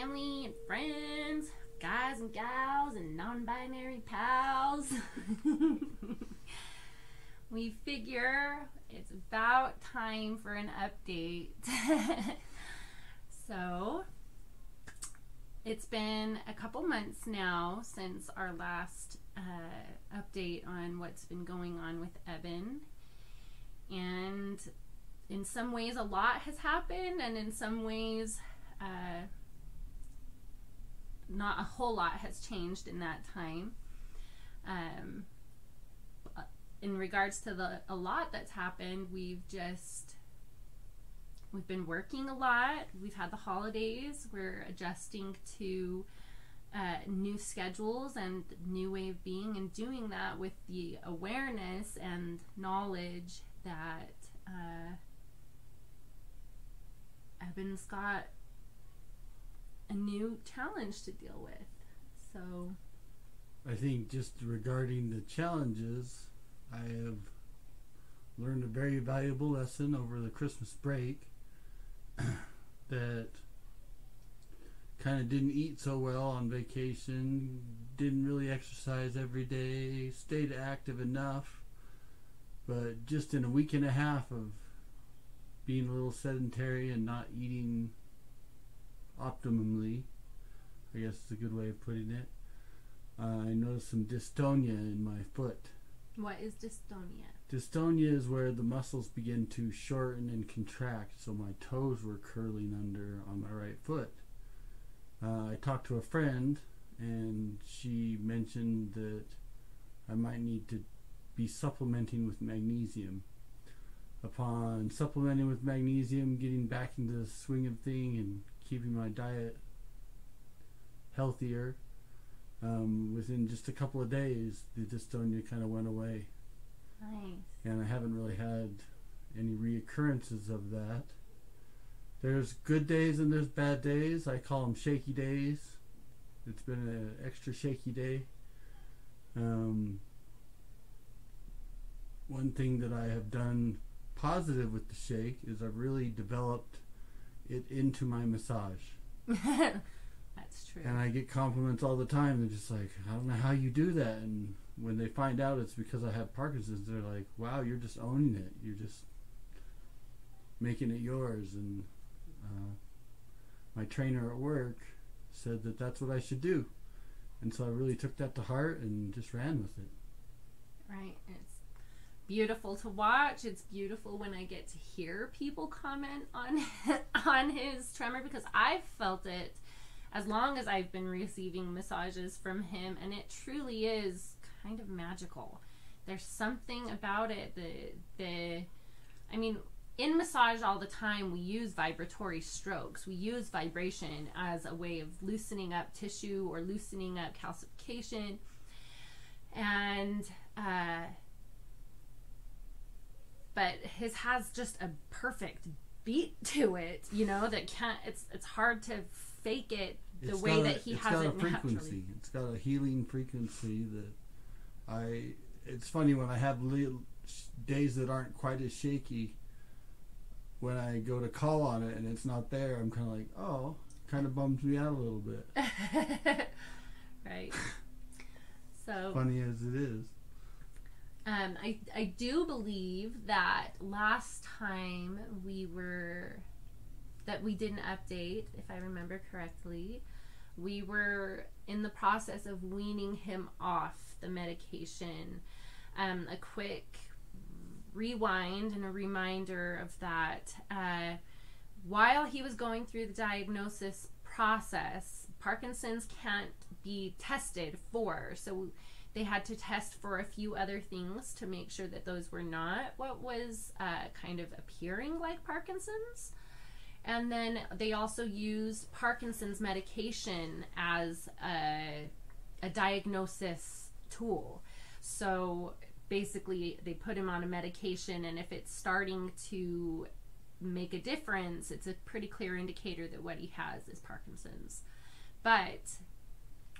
family and friends, guys and gals, and non-binary pals. We figure it's about time for an update. So, it's been a couple months now since our last update on what's been going on with Evan. And in some ways a lot has happened, and in some ways not a whole lot has changed in that time. In regards to a lot that's happened, we've been working a lot. We've had the holidays. We're adjusting to new schedules and new way of being, and doing that with the awareness and knowledge that Evan's got a new challenge to deal with. So I think just regarding the challenges, I have learned a very valuable lesson over the Christmas break that kind of didn't eat so well on vacation, didn't really exercise every day, stayed active enough, but just in a week and a half of being a little sedentary and not eating optimally, I guess is a good way of putting it, I noticed some dystonia in my foot. what is dystonia? Dystonia is where the muscles begin to shorten and contract, so my toes were curling under on my right foot. I talked to a friend, and she mentioned that I might need to be supplementing with magnesium. Upon supplementing with magnesium, getting back into the swing of things and keeping my diet healthier, within just a couple of days, the dystonia kind of went away. Nice. And I haven't really had any reoccurrences of that. There's good days and there's bad days. I call them shaky days. It's been an extra shaky day. One thing that I have done positive with the shake is I've really developed it into my massage. That's true. And I get compliments all the time. They're just like, I don't know how you do that. And when they find out it's because I have Parkinson's, they're like, wow, you're just owning it. You're just making it yours. And my trainer at work said that that's what I should do. And so I really took that to heart and just ran with it. Right. It's beautiful to watch. It's beautiful when I get to hear people comment on his tremor, because I've felt it as long as I've been receiving massages from him, and it truly is kind of magical. There's something about it that I mean, in massage all the time we use vibratory strokes. We use vibration as a way of loosening up tissue or loosening up calcification. And but his has just a perfect beat to it, you know, that can't, it's hard to fake it the way that he has it naturally. It's got a healing frequency that it's funny when I have days that aren't quite as shaky, when I go to call on it and it's not there, I'm kind of like, oh, kind of bums me out a little bit. Right. So funny as it is. I do believe that last time we didn't update, if I remember correctly, we were in the process of weaning him off the medication. A quick rewind and a reminder of that. While he was going through the diagnosis process, Parkinson's can't be tested for, so they had to test for a few other things to make sure that those were not what was kind of appearing like Parkinson's. And then they also used Parkinson's medication as a diagnosis tool. So basically they put him on a medication, and if it's starting to make a difference, it's a pretty clear indicator that what he has is Parkinson's. But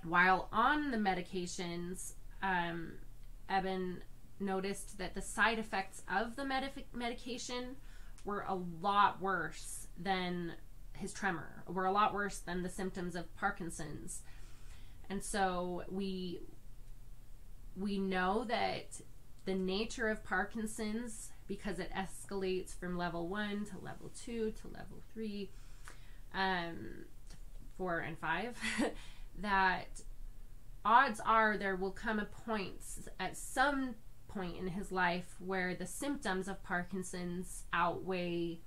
while on the medications, Evan noticed that the side effects of the medication were a lot worse than his tremor were a lot worse than the symptoms of Parkinson's. And so we know that the nature of Parkinson's, because it escalates from level 1 to level 2 to level 3, 4 and 5, that odds are there will come a point at some point in his life where the symptoms of Parkinson's outweigh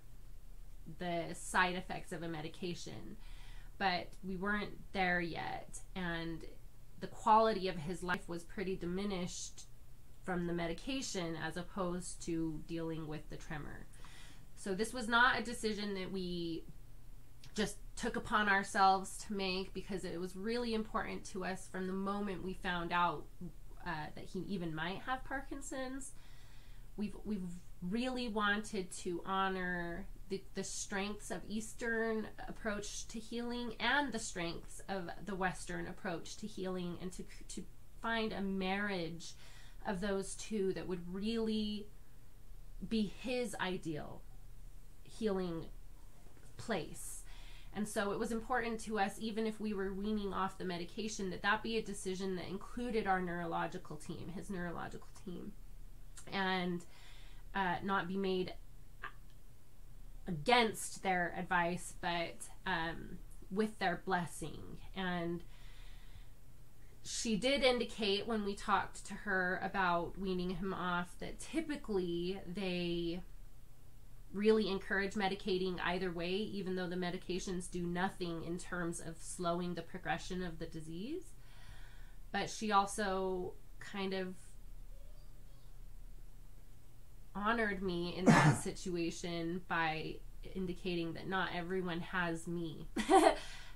the side effects of a medication. But we weren't there yet, and the quality of his life was pretty diminished from the medication as opposed to dealing with the tremor. So this was not a decision that we just took upon ourselves to make, because it was really important to us from the moment we found out that he even might have Parkinson's. We've really wanted to honor the strengths of Eastern approach to healing and the strengths of the Western approach to healing, and to find a marriage of those two that would really be his ideal healing place. And so it was important to us, even if we were weaning off the medication, that be a decision that included our neurological team, his neurological team, and not be made against their advice, but with their blessing. And she did indicate when we talked to her about weaning him off that typically they really encourage medicating either way, even though the medications do nothing in terms of slowing the progression of the disease. But she also kind of honored me in that situation by indicating that not everyone has me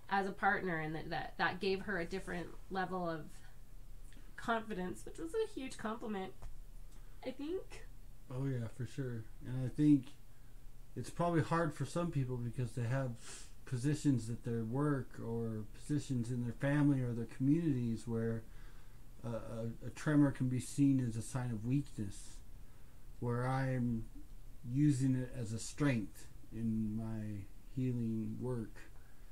as a partner, and that gave her a different level of confidence, which was a huge compliment, I think. Oh yeah, for sure. And I think it's probably hard for some people because they have positions at their work or positions in their family or their communities where a tremor can be seen as a sign of weakness, where I'm using it as a strength in my healing work,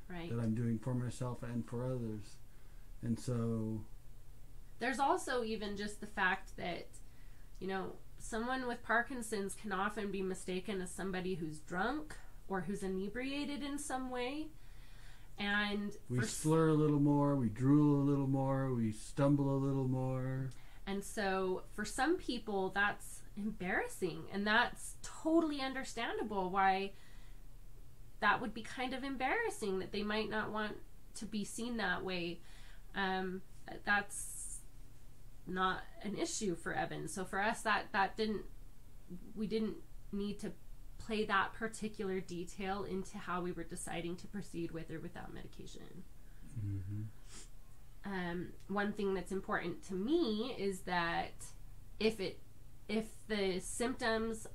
right, that I'm doing for myself and for others. And so there's also even just the fact that, you know, someone with Parkinson's can often be mistaken as somebody who's drunk or who's inebriated in some way. And we slur a little more, we drool a little more, we stumble a little more. And so for some people that's embarrassing, and that's totally understandable why that would be kind of embarrassing, that they might not want to be seen that way. That's not an issue for Evan. So for us, we didn't need to play that particular detail into how we were deciding to proceed with or without medication. Mm-hmm. One thing that's important to me is that if the symptoms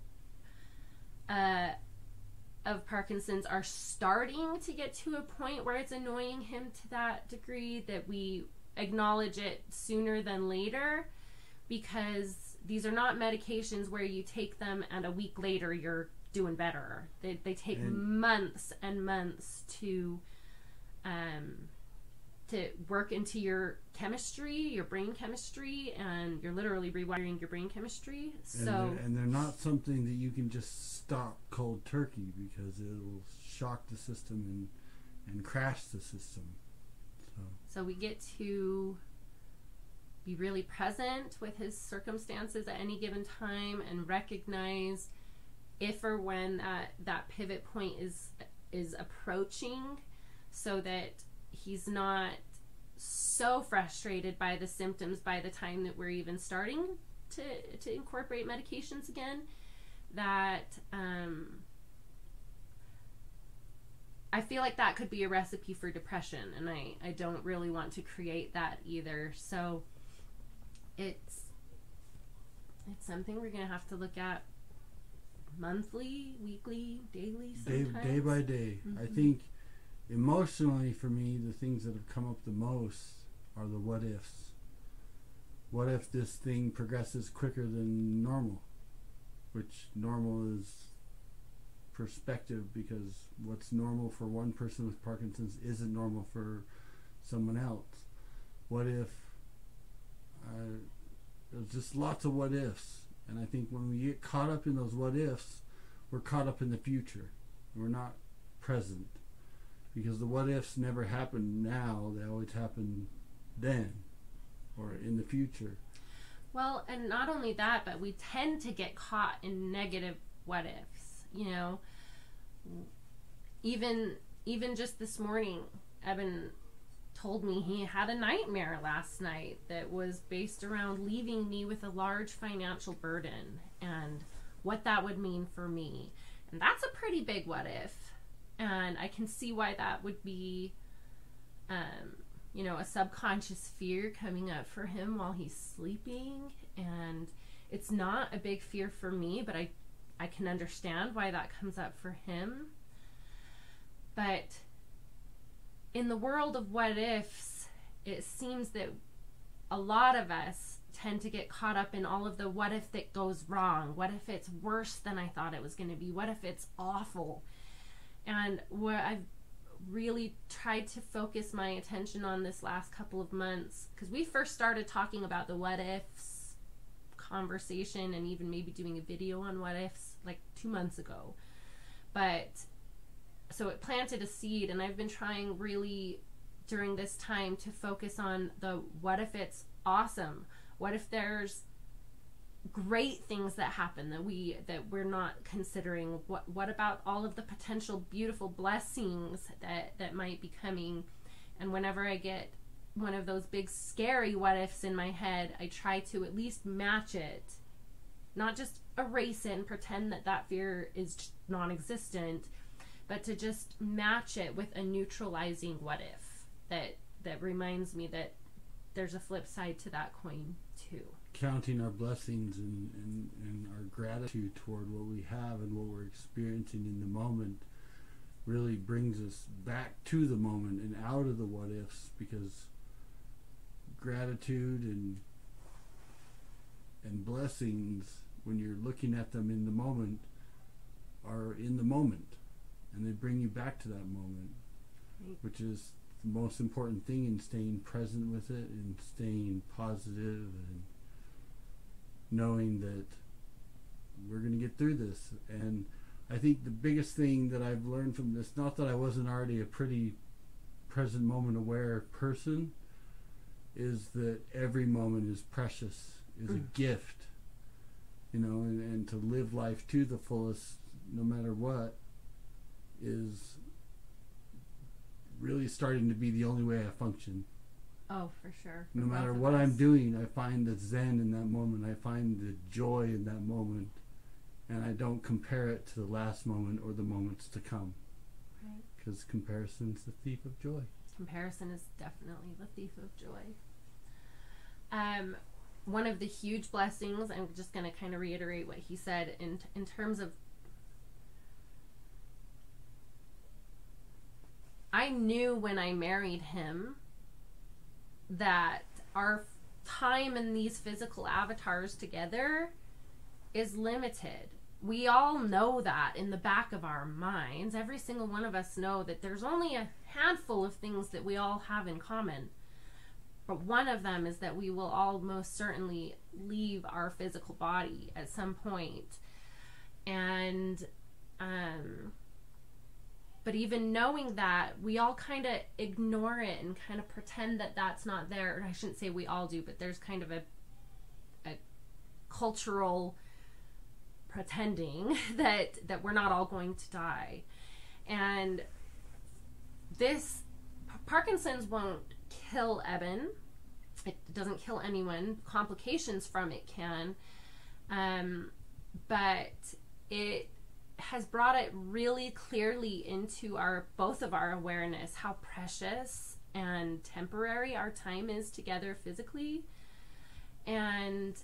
of Parkinson's are starting to get to a point where it's annoying him to that degree, that we acknowledge it sooner than later, because these are not medications where you take them and a week later you're doing better. They take months and months to work into your chemistry, your brain chemistry, and you're literally rewiring your brain chemistry. And they're not something that you can just stop cold turkey, because it'll shock the system and crash the system. So we get to be really present with his circumstances at any given time and recognize if or when that pivot point is approaching, so that he's not so frustrated by the symptoms by the time that we're even starting to incorporate medications again, that I feel like that could be a recipe for depression, and I don't really want to create that either. So it's something we're going to have to look at monthly, weekly, daily, sometimes. Day by day. Mm-hmm. I think emotionally for me, the things that have come up the most are the what ifs. What if this thing progresses quicker than normal? Which normal is perspective, because what's normal for one person with Parkinson's isn't normal for someone else. What if there's just lots of what ifs, and I think when we get caught up in those what ifs, we're caught up in the future. We're not present, because the what ifs never happen now, they always happen then or in the future. Well, and not only that, but we tend to get caught in negative what ifs. You know, even just this morning, Evan told me he had a nightmare last night that was based around leaving me with a large financial burden and what that would mean for me. And that's a pretty big what if. And I can see why that would be, you know, a subconscious fear coming up for him while he's sleeping. And it's not a big fear for me, but I can understand why that comes up for him. But in the world of what ifs, it seems that a lot of us tend to get caught up in all of the what if that goes wrong. What if it's worse than I thought it was going to be? What if it's awful? And what I've really tried to focus my attention on this last couple of months, because we first started talking about the what ifs conversation and even maybe doing a video on what ifs like 2 months ago. But so it planted a seed, and I've been trying really during this time to focus on the what if it's awesome. What if there's great things that happen that we're not considering? What about all of the potential beautiful blessings that might be coming? And whenever I get one of those big scary what ifs in my head, I try to at least match it, not just erase it and pretend that fear is non-existent, but to just match it with a neutralizing what if that reminds me that there's a flip side to that coin too. Counting our blessings and our gratitude toward what we have and what we're experiencing in the moment really brings us back to the moment and out of the what ifs, because gratitude and blessings, when you're looking at them in the moment, are in the moment, and they bring you back to that moment, which is the most important thing in staying present with it and staying positive and knowing that we're going to get through this. And I think the biggest thing that I've learned from this, not that I wasn't already a pretty present moment aware person, is that every moment is precious, is a gift, you know, and to live life to the fullest no matter what is really starting to be the only way I function. Oh, for sure. No matter what I'm doing, I find the zen in that moment. I find the joy in that moment. And I don't compare it to the last moment or the moments to come. Right. Because comparison's the thief of joy. Comparison is definitely the thief of joy. One of the huge blessings, I'm just going to kind of reiterate what he said in terms of, I knew when I married him that our time in these physical avatars together is limited. We all know that in the back of our minds. Every single one of us know that there's only a handful of things that we all have in common. But one of them is that we will all most certainly leave our physical body at some point. And but even knowing that, we all kind of ignore it and kind of pretend that that's not there. Or I shouldn't say we all do, but there's kind of a cultural pretending that we're not all going to die. And this, Parkinson's won't kill Eben. It doesn't kill anyone. Complications from it can. But it has brought it really clearly into both of our awareness how precious and temporary our time is together physically. And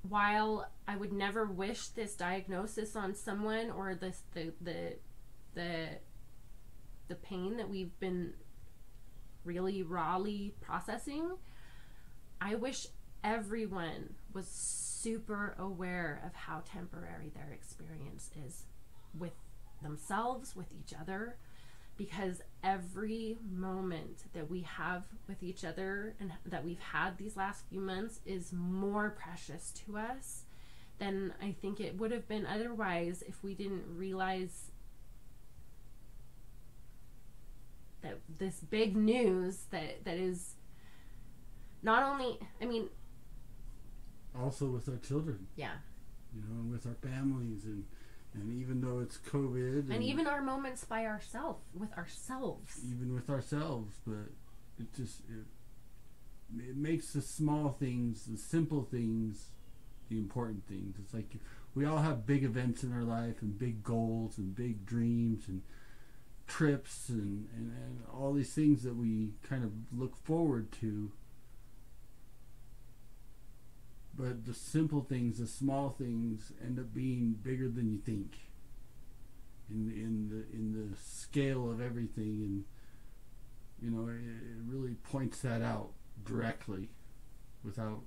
while I would never wish this diagnosis on someone, or the pain that we've been really rawly processing, I wish everyone was super aware of how temporary their experience is. with themselves, with each other, because every moment that we have with each other and that we've had these last few months is more precious to us than I think it would have been otherwise if we didn't realize that this big news that is not only, I mean, also with our children, yeah, you know, and with our families, and even though it's COVID, and even our moments by ourselves, with ourselves, even with ourselves, but it just it makes the small things, the simple things, the important things. It's like we all have big events in our life and big goals and big dreams and trips and all these things that we kind of look forward to. But the simple things, the small things, end up being bigger than you think in the scale of everything, and you know, it really points that out directly, without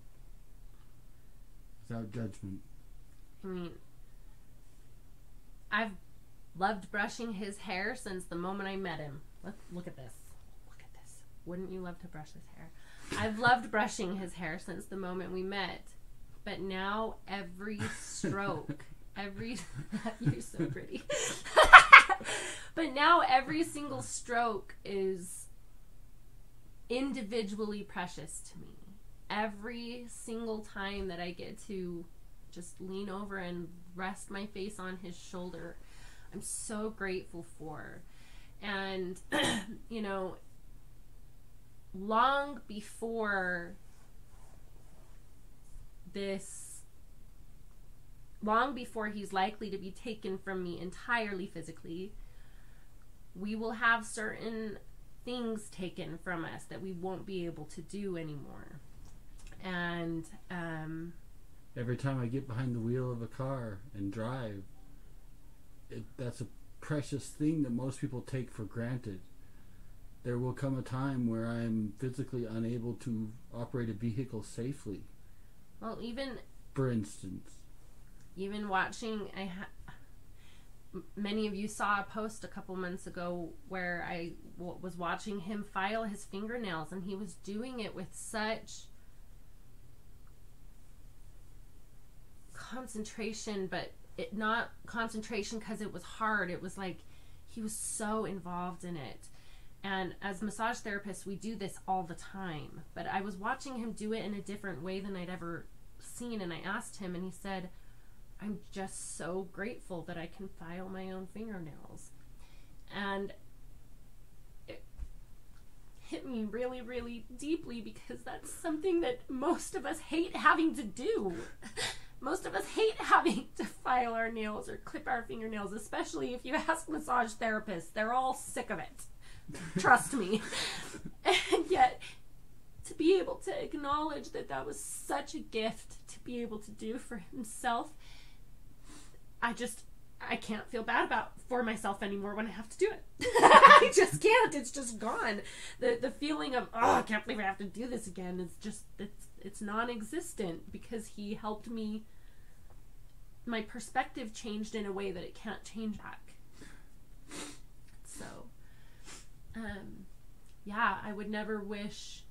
judgment. I mean, I've loved brushing his hair since the moment I met him. Look at this. Look at this. Wouldn't you love to brush his hair? I've loved brushing his hair since the moment we met. But now every stroke, you're so pretty. But now every single stroke is individually precious to me. Every single time that I get to just lean over and rest my face on his shoulder, I'm so grateful for. And, you know, long before he's likely to be taken from me entirely physically, we will have certain things taken from us that we won't be able to do anymore. And every time I get behind the wheel of a car and drive, that's a precious thing that most people take for granted. There will come a time where I'm physically unable to operate a vehicle safely. Well, even, for instance, even watching, many of you saw a post a couple months ago where I was watching him file his fingernails, and he was doing it with such concentration, but not concentration because it was hard. It was like he was so involved in it. And as massage therapists, we do this all the time. But I was watching him do it in a different way than I'd ever seen, and I asked him, and he said, I'm just so grateful that I can file my own fingernails. And it hit me really, really deeply, because that's something that most of us hate having to do. Most of us hate having to file our nails or clip our fingernails, especially if you ask massage therapists. They're all sick of it. Trust me. And yet, to be able to acknowledge that that was such a gift to be able to do for himself, I can't feel bad for myself anymore when I have to do it. I just can't. It's just gone. The feeling of, I can't believe I have to do this again, is just, it's non-existent, because he helped me. My perspective changed in a way that it can't change back. So, yeah, I would never wish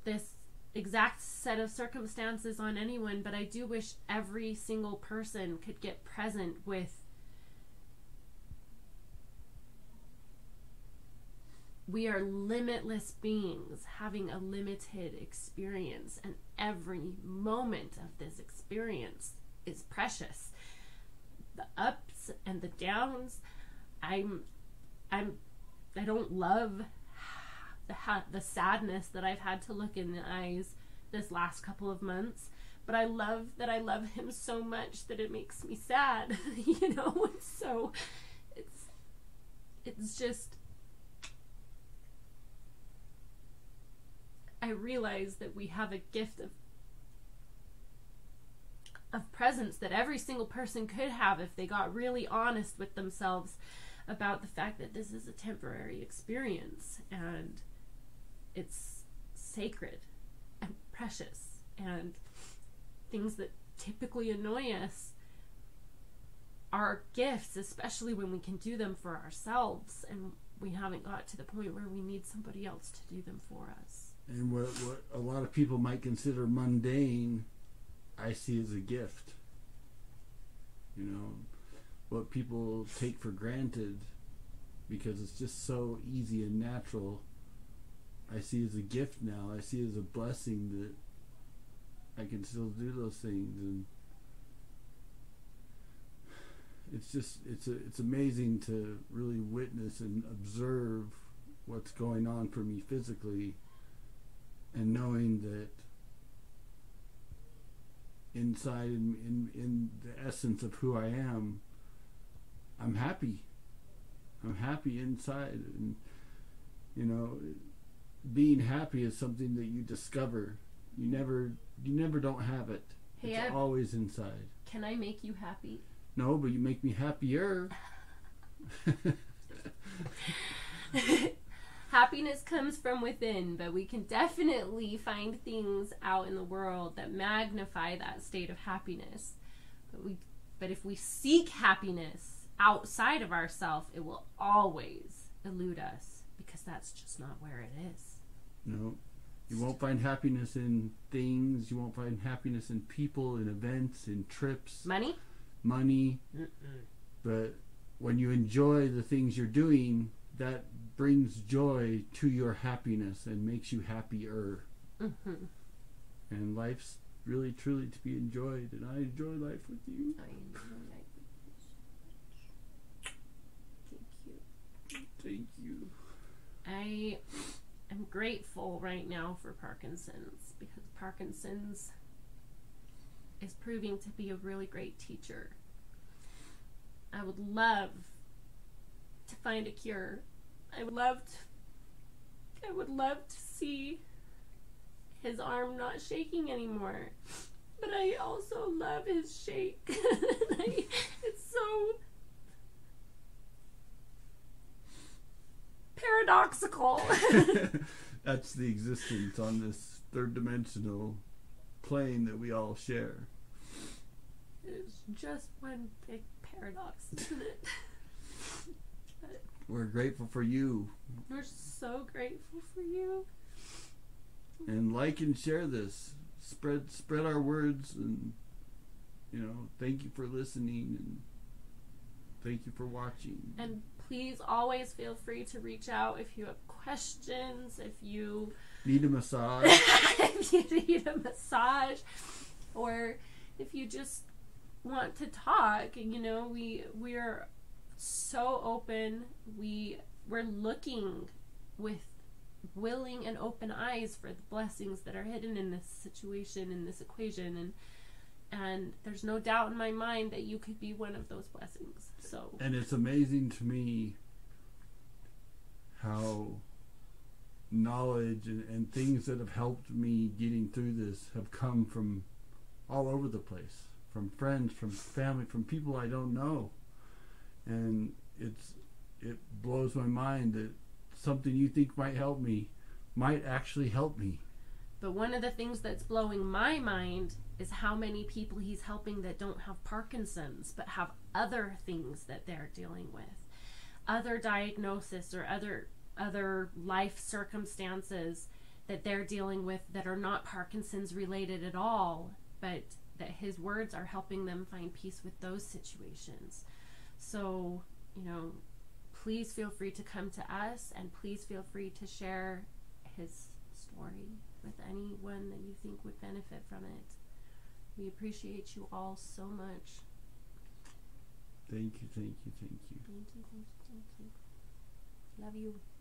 this exact set of circumstances on anyone, but I do wish every single person could get present with, we are limitless beings having a limited experience, and every moment of this experience is precious. The ups and the downs. I don't love the sadness that I've had to look in the eyes this last couple of months, but I love that I love him so much that it makes me sad. You know, so it's just, I realize that we have a gift of presence that every single person could have if they got really honest with themselves about the fact that this is a temporary experience, and it's sacred and precious, and things that typically annoy us our gifts, especially when we can do them for ourselves and we haven't got to the point where we need somebody else to do them for us. And what a lot of people might consider mundane, I see as a gift. You know, what people take for granted because it's just so easy and natural, I see as a gift now. I see as a blessing that I can still do those things. And it's just, it's amazing to really witness and observe what's going on for me physically, and knowing that inside, in the essence of who I am, I'm happy. I'm happy inside. And you know, being happy is something that you discover. You never don't have it. Hey, it's always inside. Can I make you happy? No, but you make me happier. Happiness comes from within, but we can definitely find things out in the world that magnify that state of happiness. But if we seek happiness outside of ourselves, it will always elude us, because that's just not where it is. No. You won't find happiness in things. You won't find happiness in people, in events, in trips. Money. Mm-mm. But when you enjoy the things you're doing, that brings joy to your happiness and makes you happier. Mm-hmm. And life's really, truly to be enjoyed. And I enjoy life with you. I enjoy life with you. Thank you. Thank you. I am grateful right now for Parkinson's, because Parkinson's is proving to be a really great teacher. I would love to find a cure. I would love to see his arm not shaking anymore. But I also love his shake. It's so paradoxical. That's the existence on this third dimensional plane that we all share. It's just one big paradox, isn't it? But we're grateful for you. we're so grateful for you. And like and share this. Spread our words, and you know, thank you for listening, and thank you for watching. And please always feel free to reach out if you have questions, if you need a massage, if you need a massage, or if you just want to talk. You know, we're so open. We're looking with willing and open eyes for the blessings that are hidden in this situation, in this equation, and there's no doubt in my mind that you could be one of those blessings. So, and it's amazing to me how knowledge and things that have helped me getting through this have come from all over the place, from friends, from family, from people I don't know. And it blows my mind that something you think might help me might actually help me. But one of the things that's blowing my mind is how many people he's helping that don't have Parkinson's, but have other things that they're dealing with, other diagnosis or other life circumstances that they're dealing with that are not Parkinson's related at all, but that his words are helping them find peace with those situations. So, you know, please feel free to come to us, and please feel free to share his story with anyone that you think would benefit from it. We appreciate you all so much. Thank you, thank you, thank you. Thank you, thank you, thank you. Love you.